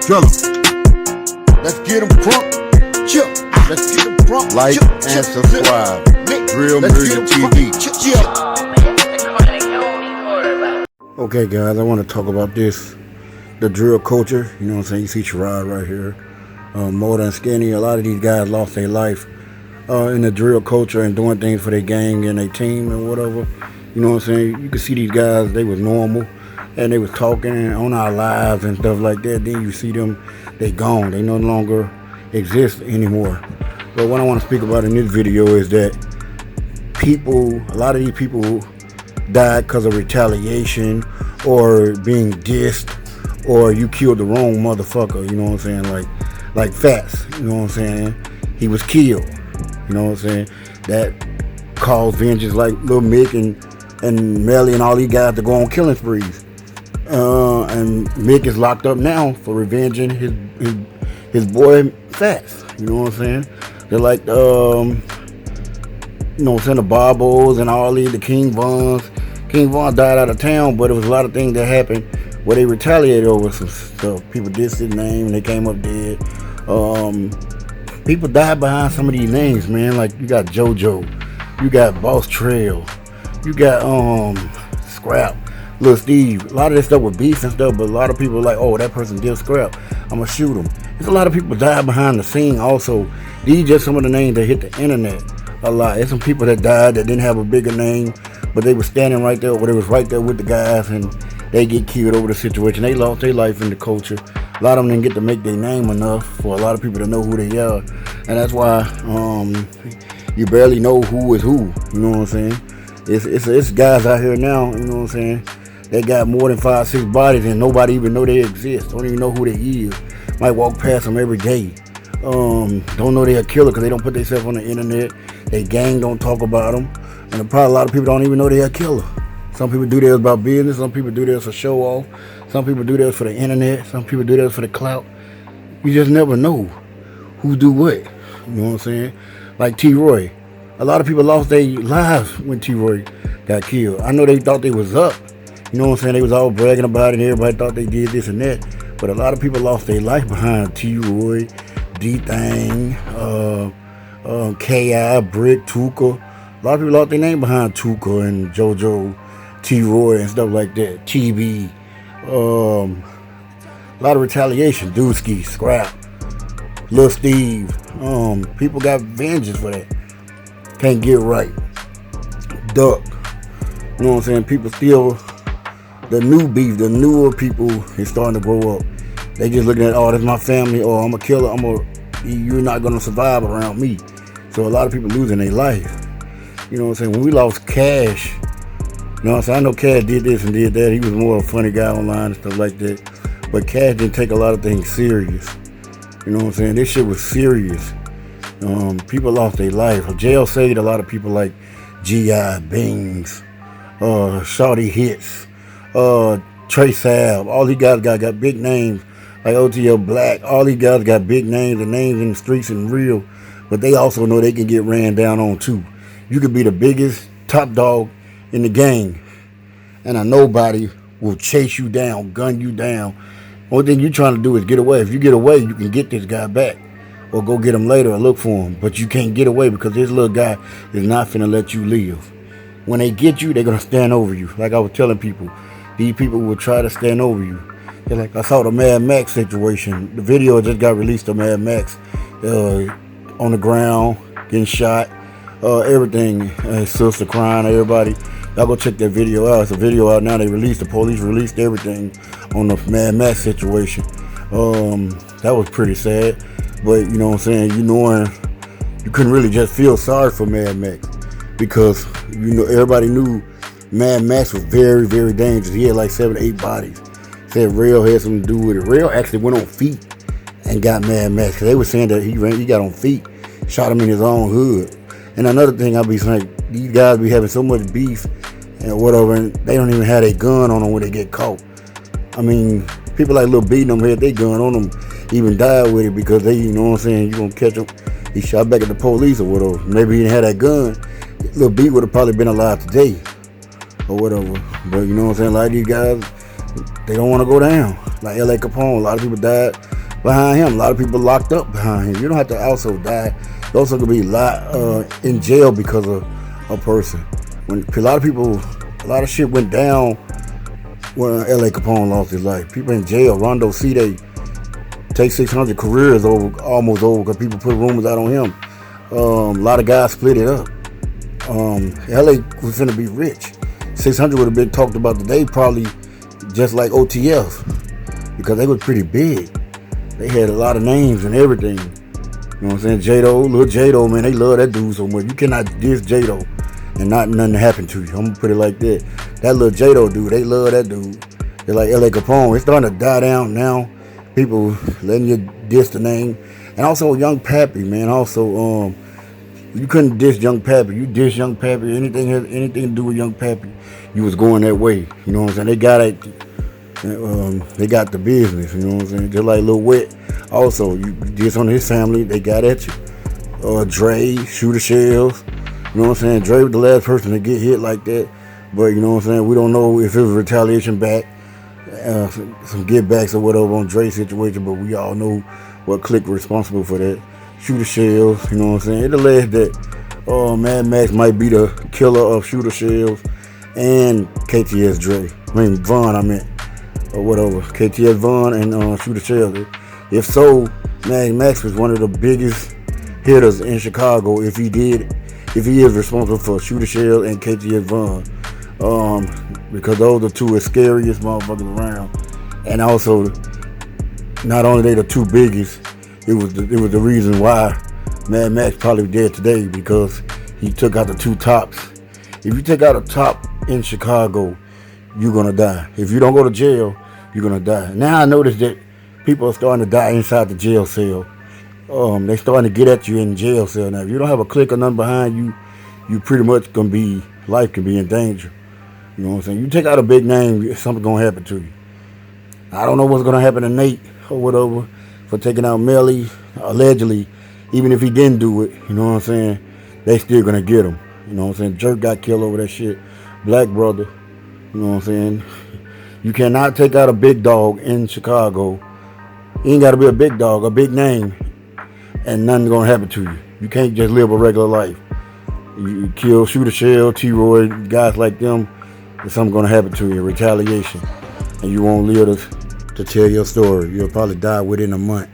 Drill 'em. Let's get 'em crunk. Chill. Let's get 'em crunk. Like and subscribe. Gangmember TV. Okay guys, I want to talk about the drill culture. You know what I'm saying? You see Sherrod right here, More Than Skinny. A lot of these guys lost their life in the drill culture and doing things for their gang and their team and whatever. You know what I'm saying? You can see these guys, they was normal and they was talking on our lives and stuff like that. Then you see them, they gone. They no longer exist anymore. But what I want to speak about in this video is that a lot of these people died because of retaliation or being dissed, or you killed the wrong motherfucker. You know what I'm saying? Like Fats. You know what I'm saying? He was killed. You know what I'm saying? That caused vengeance, like Lil Mick and Melly and all these guys to go on killing sprees. And Mick is locked up now for revenging his boy Fats. You know what I'm saying? They're like you know what I'm saying, the Barbos and all these, the King Vons. King Von died out of town, but it was a lot of things that happened where they retaliated over some stuff. People dissed his name and they came up dead. People died behind some of these names, man. Like you got JoJo, you got Boss Trail, you got Scrap, Lil Steve. A lot of this stuff with beef and stuff, but a lot of people are like, oh, that person did Scrap, I'm gonna shoot him. There's a lot of people died behind the scene also. These just some of the names that hit the internet a lot. There's some people that died that didn't have a bigger name, but they were standing right there, or they was right there with the guys, and they get killed over the situation. They lost their life in the culture. A lot of them didn't get to make their name enough for a lot of people to know who they are, and that's why you barely know who is who. You know what I'm saying? It's guys out here now. You know what I'm saying? They got more than 5-6 bodies, and nobody even know they exist. Don't even know who they is. Might walk past them every day. Don't know they're a killer because they don't put themselves on the internet. They gang don't talk about them, and probably a lot of people don't even know they're a killer. Some people do this about business. Some people do this for show off. Some people do this for the internet. Some people do this for the clout. You just never know who do what. You know what I'm saying? Like T-Roy. A lot of people lost their lives when T-Roy got killed. I know they thought they was up. You know what I'm saying? They was all bragging about it. Everybody thought they did this and that. But a lot of people lost their life behind T-Roy, D-Thang, K.I., Brick, Tuka. A lot of people lost their name behind Tuka and JoJo, T-Roy and stuff like that. TB. A lot of retaliation. Dooski, Scrap, Lil Steve. People got vengeance for that. Can't get right. Duck. You know what I'm saying? People still, the new beef, the newer people is starting to grow up. They just looking at, oh, that's my family, or I'm a killer, you're not gonna survive around me. So a lot of people losing their life. You know what I'm saying? When we lost Cash, you know what I'm saying? I know Cash did this and did that. He was more a funny guy online and stuff like that. But Cash didn't take a lot of things serious. You know what I'm saying? This shit was serious. People lost their life. Jail saved a lot of people like G.I., Bings, Shawty Hits, Trey Sab. All these guys got big names. Like OTL Black. All these guys got big names and names in the streets and real. But they also know they can get ran down on too. You could be the biggest top dog in the gang, and a nobody will chase you down, gun you down. Only thing you're trying to do is get away. If you get away, you can get this guy back, or go get him later or look for him. But you can't get away because this little guy is not finna let you live. When they get you, they're gonna stand over you. Like I was telling people, these people will try to stand over you. They're like, I saw the Mad Max situation. The video just got released of Mad Max on the ground, getting shot, everything, his sister crying, everybody. Y'all go check that video out. It's a video out now. The police released everything on the Mad Max situation. That was pretty sad. But you know what I'm saying, you couldn't really just feel sorry for Mad Max, because you know everybody knew Mad Max was very, very dangerous. He had like 7 or 8 bodies. Said Rail had something to do with it. Rail actually went on feet and got Mad Max, because they were saying that he got on feet, shot him in his own hood. And another thing I be saying, these guys be having so much beef and whatever, and they don't even have a gun on them when they get caught. I mean, people like Lil B them had their gun on them, even died with it, because they, you know what I'm saying, you gonna catch him. He shot back at the police or whatever. Maybe he didn't have that gun. Lil B would have probably been alive today or whatever. But you know what I'm saying, like these guys, they don't want to go down. Like L.A. Capone, a lot of people died behind him. A lot of people locked up behind him. You don't have to also die. You also could be in jail because of a person. When a lot of shit went down when L.A. Capone lost his life. People in jail. Rondo C. They take 600 careers almost over because people put rumors out on him. A lot of guys split it up. L.A. was finna be rich. 600 would have been talked about today probably just like OTF because they was pretty big. They had a lot of names and everything. You know what I'm saying? J-Do, little J-Do, man, they love that dude so much. You cannot diss J-Do and not nothing happen to you. I'm gonna put it like that. That little J-Do dude, they love that dude. They're like L.A. Capone. It's starting to die down now. People letting you diss the name. And also Young Pappy, man. Also, you couldn't diss Young Pappy. You diss Young Pappy, anything to do with Young Pappy, you was going that way. You know what I'm saying? They got it. They got the business. You know what I'm saying? Just like Lil Wet. Also, you diss on his family, they got at you. Dre, Shooter Shells. You know what I'm saying? Dre was the last person to get hit like that. But you know what I'm saying? We don't know if it was retaliation back, some get backs or whatever on Dre's situation. But we all know what clique responsible for that. Shooter Shells, you know what I'm saying? It alleged that Mad Max might be the killer of Shooter Shells and KTS Dre. Vaughn, or whatever. KTS Vaughn and Shooter Shells. If so, Mad Max was one of the biggest hitters in Chicago. If he is responsible for Shooter Shells and KTS Vaughn, because those are the two scariest motherfuckers around. And also, not only they the two biggest. It was the reason why Mad Max probably dead today because he took out the two tops. If you take out a top in Chicago, you're gonna die. If you don't go to jail, you're gonna die. Now I notice that people are starting to die inside the jail cell. They starting to get at you in jail cell now. If you don't have a clique or nothing behind you, you pretty much life can be in danger. You know what I'm saying? You take out a big name, something gonna happen to you. I don't know what's gonna happen to Nate or whatever for taking out Melly, allegedly. Even if he didn't do it, you know what I'm saying, they still gonna get him. You know what I'm saying? Jerk got killed over that shit. Black brother, you know what I'm saying? You cannot take out a big dog in Chicago. You ain't gotta be a big dog, a big name, and nothing gonna happen to you. You can't just live a regular life. You kill Shooter Shell, T-Roy, guys like them, there's something gonna happen to you, retaliation. And you won't live to tell your story. You'll probably die within a month.